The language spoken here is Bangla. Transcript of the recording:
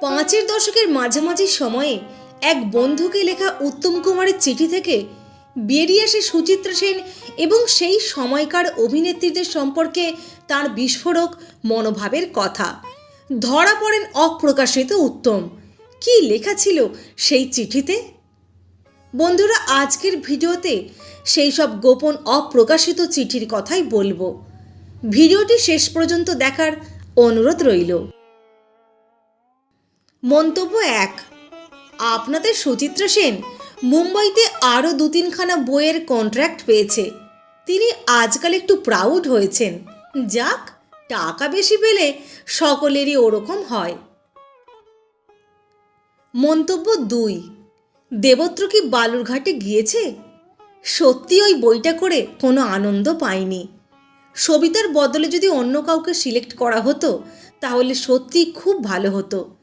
পাঁচের দশকের মাঝামাঝি সময়ে এক বন্ধুকে লেখা উত্তম কুমারের চিঠি থেকে বেরিয়ে আসে সুচিত্রা সেন এবং সেই সময়কার অভিনেত্রীদের সম্পর্কে তার বিস্ফোরক মনোভাবের কথা। ধরা পড়েন অপ্রকাশিত উত্তম। কি লেখা ছিল সেই চিঠিতে? বন্ধুরা, আজকের ভিডিওতে সেই সব গোপন অপ্রকাশিত চিঠির কথাই বলবো। ভিডিওটি শেষ পর্যন্ত দেখার অনুরোধ রইল। মন্তব্য 1। আপনাদের সুচিত্রা সেন মুম্বাইতে আরও 2-3খানা বইয়ের কন্ট্রাক্ট পেয়েছে। তিনি আজকাল একটু প্রাউড হয়েছেন। যাক, টাকা বেশি পেলে সকলেরই ওরকম হয়। মন্তব্য 2। দেবত্র কি বালুরঘাটে গিয়েছে? সত্যি ওই বইটা করে কোনো আনন্দ পায়নি। সবিতার বদলে যদি অন্য কাউকে সিলেক্ট করা হতো তাহলে সত্যি খুব ভালো হতো।